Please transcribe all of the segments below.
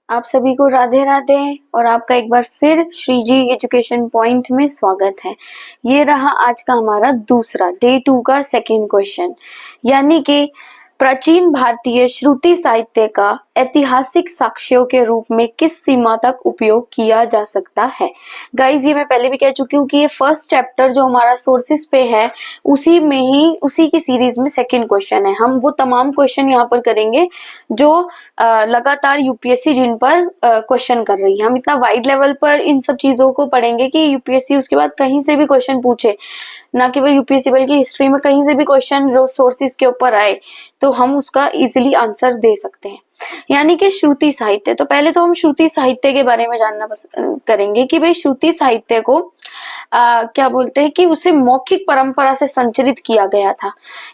आप सभी को राधे राधे और आपका एक बार फिर श्री जी एजुकेशन पॉइंट में स्वागत है। ये रहा आज का हमारा दूसरा डे 2 का सेकंड क्वेश्चन, यानी कि प्राचीन भारतीय श्रुति साहित्य का ऐतिहासिक साक्ष्यों के रूप में किस सीमा तक उपयोग किया जा सकता है। गाइज, ये मैं पहले भी कह चुकी हूँ कि ये फर्स्ट चैप्टर जो हमारा सोर्सेस पे है उसी में ही उसी की सीरीज में सेकंड क्वेश्चन है। हम वो तमाम क्वेश्चन यहाँ पर करेंगे जो लगातार यूपीएससी जिन पर क्वेश्चन कर रही है। हम इतना वाइड लेवल पर इन सब चीजों को पढ़ेंगे कि यूपीएससी उसके बाद कहीं से भी क्वेश्चन पूछे, ना केवल यूपीएससी बल्कि हिस्ट्री में कहीं से भी क्वेश्चन सोर्सेस के ऊपर आए तो हम उसका इजीली आंसर दे सकते हैं। यानी कि श्रुति साहित्य, तो पहले तो हम श्रुति साहित्य के बारे में जानना करेंगे कि भाई श्रुति साहित्य को क्या बोलते हैं कि उसे मौखिक परंपरा से संचरित किया गया था,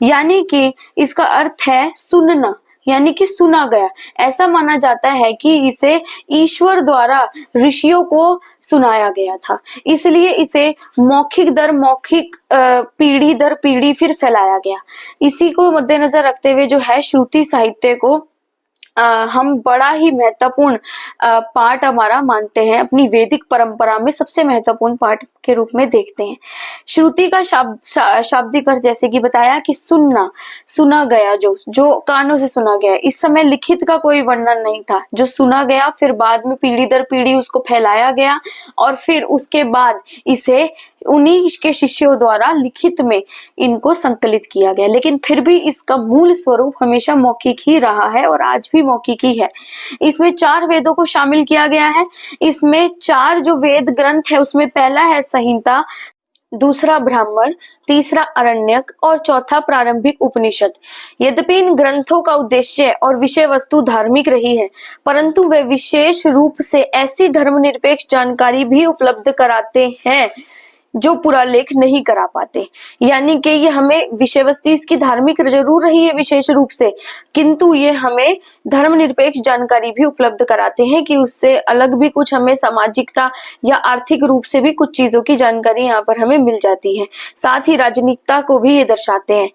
यानी कि इसका अर्थ है सुनना, यानी कि सुना गया। ऐसा माना जाता है कि इसे ईश्वर द्वारा ऋषियों को सुनाया गया था, इसलिए इसे मौखिक दर मौखिक पीढ़ी दर पीढ़ी फिर फैलाया गया। इसी को मद्देनजर रखते हुए जो है श्रुति साहित्य को हम बड़ा ही महत्वपूर्ण पार्ट हमारा मानते हैं, अपनी वैदिक परंपरा में सबसे महत्वपूर्ण पार्ट के रूप में देखते हैं। श्रुति का शाब्दिक अर्थ जैसे कि बताया कि सुनना, सुना गया, जो कानों से सुना गया। इस समय लिखित का कोई वर्णन नहीं था, जो सुना गया फिर बाद में पीढ़ी दर पीढ़ी उसको फैलाया गया और फिर उसके बाद इसे उन्हीं के शिष्यों द्वारा लिखित में इनको संकलित किया गया। लेकिन फिर भी इसका मूल स्वरूप हमेशा मौखिक ही रहा है और आज भी मौखिक ही है। इसमें 4 वेदों को शामिल किया गया है। इसमें 4 जो वेद ग्रंथ है उसमें पहला है संहिता, दूसरा ब्राह्मण, तीसरा अरण्यक और चौथा प्रारंभिक उपनिषद। यद्यपि इन ग्रंथों का उद्देश्य और विषय वस्तु धार्मिक रही है, परंतु वे विशेष रूप से ऐसी धर्मनिरपेक्ष जानकारी भी उपलब्ध कराते हैं जो पूरा लेख नहीं करा पाते। यानी कि ये हमें विषय वस्तु इसकी धार्मिक जरूर रही है विशेष रूप से, किंतु ये हमें धर्मनिरपेक्ष जानकारी भी उपलब्ध कराते हैं कि उससे अलग भी कुछ हमें सामाजिकता या आर्थिक रूप से भी कुछ चीजों की जानकारी यहाँ पर हमें मिल जाती है। साथ ही राजनीतिकता को भी ये दर्शाते हैं।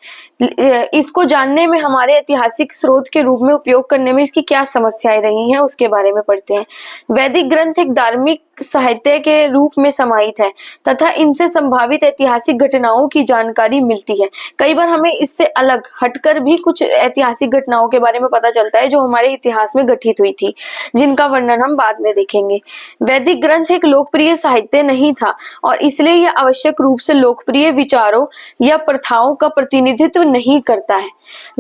इसको जानने में हमारे ऐतिहासिक स्रोत के रूप में उपयोग करने में इसकी क्या समस्याएं रही हैं उसके बारे में पढ़ते हैं। वैदिक ग्रंथ एक धार्मिक साहित्य के रूप में समाहित है तथा इनसे संभावित ऐतिहासिक घटनाओं की जानकारी मिलती है। कई बार हमें इससे अलग हटकर भी कुछ ऐतिहासिक घटनाओं के बारे में पता चलता है जो हमारे इतिहास में घटित हुई थी, जिनका वर्णन हम बाद में देखेंगे। वैदिक ग्रंथ एक लोकप्रिय साहित्य नहीं था और इसलिए यह आवश्यक रूप से लोकप्रिय विचारों या प्रथाओं का प्रतिनिधित्व नहीं करता है।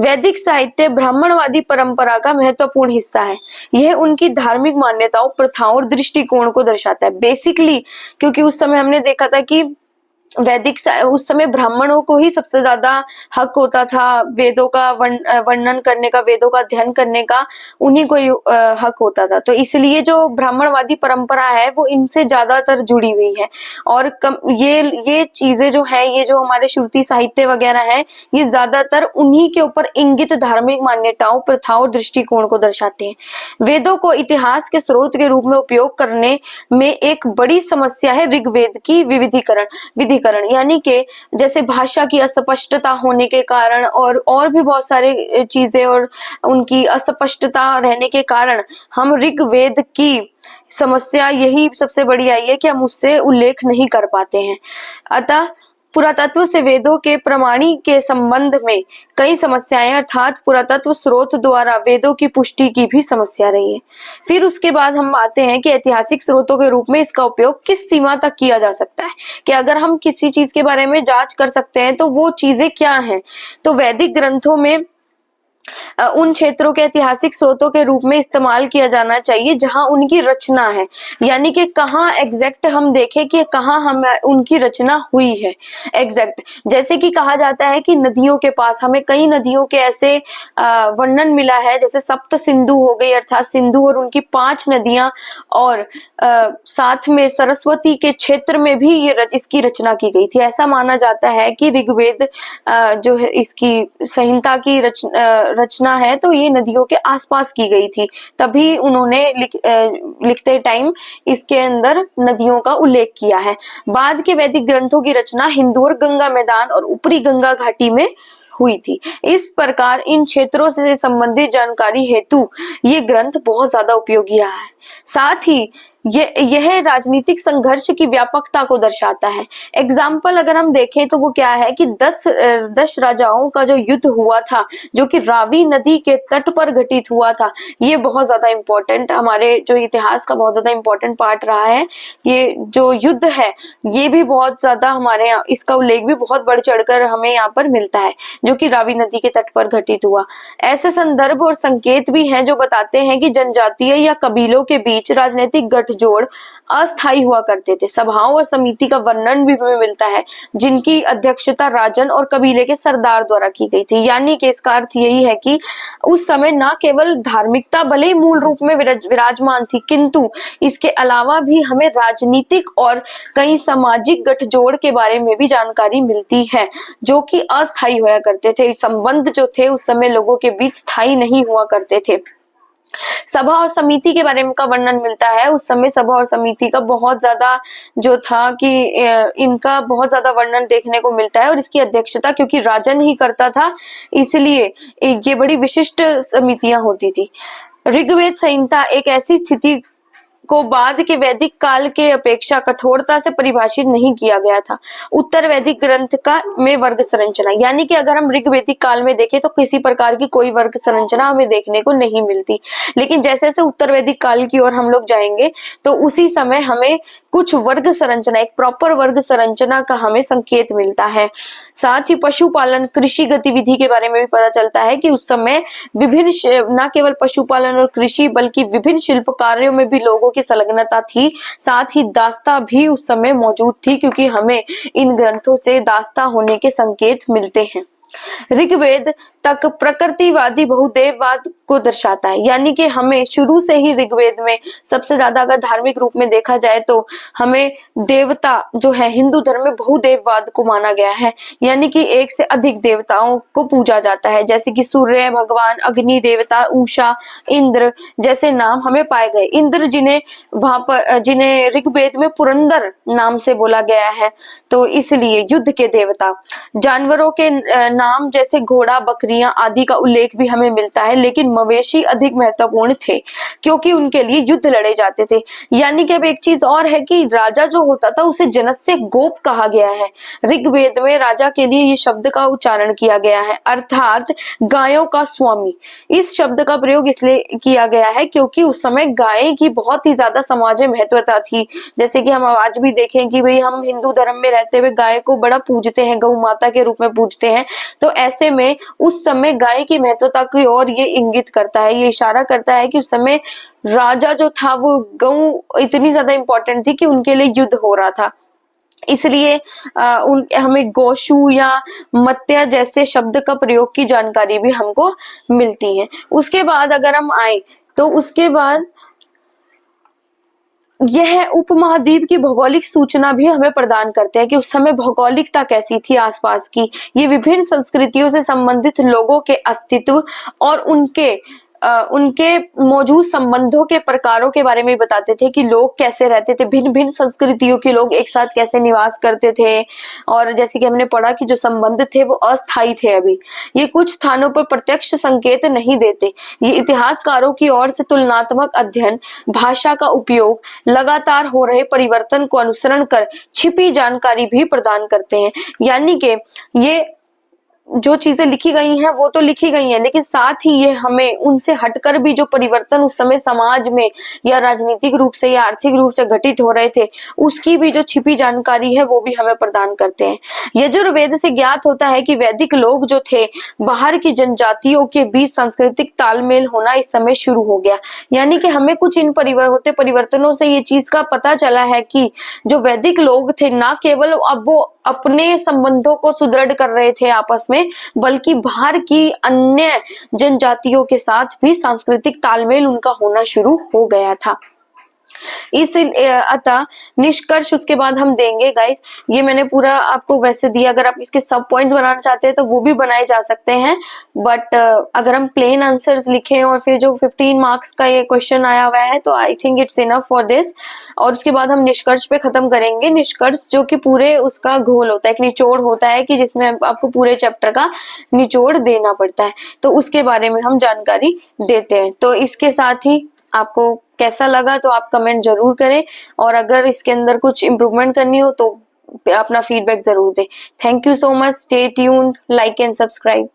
वैदिक साहित्य ब्राह्मणवादी परंपरा का महत्वपूर्ण हिस्सा है। यह उनकी धार्मिक मान्यताओं, प्रथाओं और दृष्टिकोण को दर्शाता है। बेसिकली क्योंकि उस समय हमने देखा था कि उस समय ब्राह्मणों को ही सबसे ज्यादा हक होता था वेदों का वर्णन करने का, वेदों का अध्ययन करने का उन्हीं को हक होता था। तो इसलिए जो ब्राह्मणवादी परंपरा है वो इनसे ज्यादातर जुड़ी हुई है और ये चीजें जो है, ये जो हमारे श्रुति साहित्य वगैरह है, ये ज्यादातर उन्हीं के ऊपर इंगित धार्मिक मान्यताओं, प्रथाओं, दृष्टिकोण को दर्शाते हैं। वेदों को इतिहास के स्रोत के रूप में उपयोग करने में एक बड़ी समस्या है ऋग्वेद की विधिकरण, यानी कि जैसे भाषा की अस्पष्टता होने के कारण और भी बहुत सारे चीजें और उनकी अस्पष्टता रहने के कारण हम ऋग्वेद की समस्या यही सबसे बड़ी आई है कि हम उससे उल्लेख नहीं कर पाते हैं। अतः पुरातत्व से वेदों के प्रमाणी के संबंध में कई समस्याएं, अर्थात पुरातत्व स्रोत द्वारा वेदों की पुष्टि की भी समस्या रही है। फिर उसके बाद हम आते हैं कि ऐतिहासिक स्रोतों के रूप में इसका उपयोग किस सीमा तक किया जा सकता है, कि अगर हम किसी चीज के बारे में जांच कर सकते हैं तो वो चीजें क्या हैं। तो वैदिक ग्रंथों में उन क्षेत्रों के ऐतिहासिक स्रोतों के रूप में इस्तेमाल किया जाना चाहिए जहां उनकी रचना है, यानी कि कहाँ एग्जैक्ट हम देखें कि कहाँ हम उनकी रचना हुई है एग्जैक्ट। जैसे कि कहा जाता है कि नदियों के पास हमें कई नदियों के ऐसे वर्णन मिला है, जैसे सप्त सिंधु हो गई, अर्थात सिंधु और उनकी 5 नदियां, और साथ में सरस्वती के क्षेत्र में भी इसकी रचना की गई थी। ऐसा माना जाता है कि ऋग्वेद जो है इसकी संहिता की रचना है तो ये नदियों के आसपास की गई थी, तभी उन्होंने लिखते टाइम इसके अंदर नदियों का उल्लेख किया है। बाद के वैदिक ग्रंथों की रचना हिंदू और गंगा मैदान और ऊपरी गंगा घाटी में हुई थी। इस प्रकार इन क्षेत्रों से संबंधित जानकारी हेतु ये ग्रंथ बहुत ज्यादा उपयोगी रहा है। साथ ही यह राजनीतिक संघर्ष की व्यापकता को दर्शाता है। एग्जाम्पल अगर हम देखें तो वो क्या है कि 10 राजाओं का जो युद्ध हुआ था, जो कि रावी नदी के तट पर घटित हुआ था, ये बहुत ज्यादा इम्पोर्टेंट, हमारे जो इतिहास का बहुत ज्यादा इम्पोर्टेंट पार्ट रहा है। ये जो युद्ध है ये भी बहुत ज्यादा हमारे यहाँ, इसका उल्लेख भी बहुत बढ़ चढ़कर हमें यहाँ पर मिलता है, जो कि रावी नदी के तट पर घटित हुआ। ऐसे संदर्भ और संकेत भी हैं जो बताते हैं कि जनजातीय या कबीलों के बीच राजनीतिक गठजोड़ अस्थायी हुआ करते थे। सभाओं और समिति का वर्णन भी हमें मिलता है जिनकी अध्यक्षता राजन और कबीले के सरदार द्वारा की गई थी। यानी कि इसका अर्थ यही है कि उस समय न केवल धार्मिकता भले ही मूल रूप में विराजमान थी, किंतु इसके अलावा भी हमें राजनीतिक और कई सामाजिक गठजोड़ के बारे में भी जानकारी मिलती है, जो कि अस्थायी हुआ करते थे। संबंध जो थे उस समय लोगों के बीच स्थायी नहीं हुआ करते थे। सभा और समिति के बारे में का वर्णन मिलता है। उस समय सभा और समिति का बहुत ज्यादा जो था कि इनका बहुत ज्यादा वर्णन देखने को मिलता है, और इसकी अध्यक्षता क्योंकि राजन ही करता था, इसलिए ये बड़ी विशिष्ट समितियां होती थी। ऋग्वेद संहिता एक ऐसी स्थिति को बाद के वैदिक काल के अपेक्षा कठोरता से परिभाषित नहीं किया गया था। उत्तर वैदिक ग्रंथ का में वर्ग संरचना, यानी कि अगर हम ऋग्वेदिक काल में देखें तो किसी प्रकार की कोई वर्ग संरचना हमें देखने को नहीं मिलती, लेकिन जैसे जैसे उत्तर वैदिक काल की ओर हम लोग जाएंगे तो उसी समय हमें कुछ वर्ग संरचना, एक प्रॉपर वर्ग संरचना का हमें संकेत मिलता है। साथ ही पशुपालन, कृषि गतिविधि के बारे में भी पता चलता है कि उस समय विभिन्न, न केवल पशुपालन और कृषि बल्कि विभिन्न शिल्प कार्यों में भी लोगों की संलग्नता थी। साथ ही दास्ता भी उस समय मौजूद थी, क्योंकि हमें इन ग्रंथों से दास्ता होने के संकेत मिलते हैं। ऋग्वेद तक प्रकृतिवादी बहुदेववाद को दर्शाता है, यानी कि हमें शुरू से ही ऋग्वेद में सबसे ज्यादा अगर धार्मिक रूप में देखा जाए तो हमें देवता जो है हिंदू धर्म में बहुदेववाद को माना गया है, यानी कि एक से अधिक देवताओं को पूजा जाता है, जैसे कि सूर्य भगवान, अग्नि देवता, उषा, इंद्र जैसे नाम हमें पाए गए। इंद्र जिन्हें ऋग्वेद में पुरंदर नाम से बोला गया है, तो इसलिए युद्ध के देवता। जानवरों के नाम जैसे घोड़ा, बकरियां आदि का उल्लेख भी हमें मिलता है, लेकिन मवेशी अधिक महत्वपूर्ण थे क्योंकि उनके लिए युद्ध लड़े जाते थे। यानी कि अब एक चीज और है कि राजा जो होता था उसे जनस्य गोप कहा गया है। ऋग्वेद में राजा के लिए ये शब्द का उच्चारण किया गया है, अर्थात गायों का स्वामी। इस शब्द का प्रयोग इसलिए किया गया है क्योंकि उस समय गाय की बहुत ही ज्यादा समाज में महत्वता थी। जैसे कि हम आज भी देखें कि भाई हम हिंदू धर्म में रहते हुए गाय को बड़ा पूजते हैं, गौ माता के रूप में पूजते हैं, तो ऐसे में उस समय गाय की महत्वता की ओर ये इंगित करता है, ये इशारा करता है कि उस समय राजा जो था वो गौ इतनी ज्यादा इंपॉर्टेंट थी कि उनके लिए युद्ध हो रहा था। इसलिए हमें गोशु या मत्या जैसे शब्द का प्रयोग की जानकारी भी हमको मिलती है। उसके बाद अगर हम आए तो उसके बाद यह उपमहाद्वीप की भौगोलिक सूचना भी हमें प्रदान करते हैं कि उस समय भौगोलिकता कैसी थी आसपास की। ये विभिन्न संस्कृतियों से संबंधित लोगों के अस्तित्व और उनके मौजूद संबंधों के प्रकारों के बारे में बताते थे कि लोग कैसे रहते थे, भिन्न भिन्न संस्कृतियों के लोग एक साथ कैसे निवास करते थे, और जैसे कि हमने पढ़ा कि जो संबंध थे वो अस्थायी थे। अभी ये कुछ स्थानों पर प्रत्यक्ष संकेत नहीं देते, ये इतिहासकारों की ओर से तुलनात्मक अध्ययन, भाषा का उपयोग, लगातार हो रहे परिवर्तन को अनुसरण कर छिपी जानकारी भी प्रदान करते हैं। यानी कि ये जो चीजें लिखी गई हैं वो तो लिखी गई हैं, लेकिन साथ ही ये हमें उनसे हटकर भी जो परिवर्तन उस समय समाज में या राजनीतिक रूप से या आर्थिक रूप से घटित हो रहे थे उसकी भी जो छिपी जानकारी है वो भी हमें प्रदान करते हैं। यजुर्वेद से ज्ञात होता है कि वैदिक लोग जो थे बाहर की जनजातियों के बीच सांस्कृतिक तालमेल होना इस समय शुरू हो गया। यानी कि हमें कुछ इन होते परिवर्तनों से ये चीज का पता चला है कि जो वैदिक लोग थे ना केवल अब वो अपने संबंधों को सुदृढ़ कर रहे थे आपस में, बल्कि बाहर की अन्य जनजातियों के साथ भी सांस्कृतिक तालमेल उनका होना शुरू हो गया था। इस अतः निष्कर्ष उसके बाद हम देंगे गाइस। ये मैंने पूरा आपको वैसे दिया, अगर आप इसके सब पॉइंट्स बनाना चाहते हैं तो वो भी बनाए जा सकते हैं, बट अगर हम प्लेन आंसर्स लिखें और फिर जो 15 मार्क्स का ये क्वेश्चन आया हुआ है तो I think it's enough for this. और उसके बाद हम निष्कर्ष पे खत्म करेंगे। निष्कर्ष जो कि पूरे उसका घोल होता है, एक निचोड़ होता है कि जिसमें आपको पूरे चैप्टर का निचोड़ देना पड़ता है, तो उसके बारे में हम जानकारी देते हैं। तो इसके साथ ही आपको कैसा लगा तो आप कमेंट जरूर करें, और अगर इसके अंदर कुछ इम्प्रूवमेंट करनी हो तो अपना फीडबैक जरूर दें। Thank you so much, stay tuned, like and subscribe.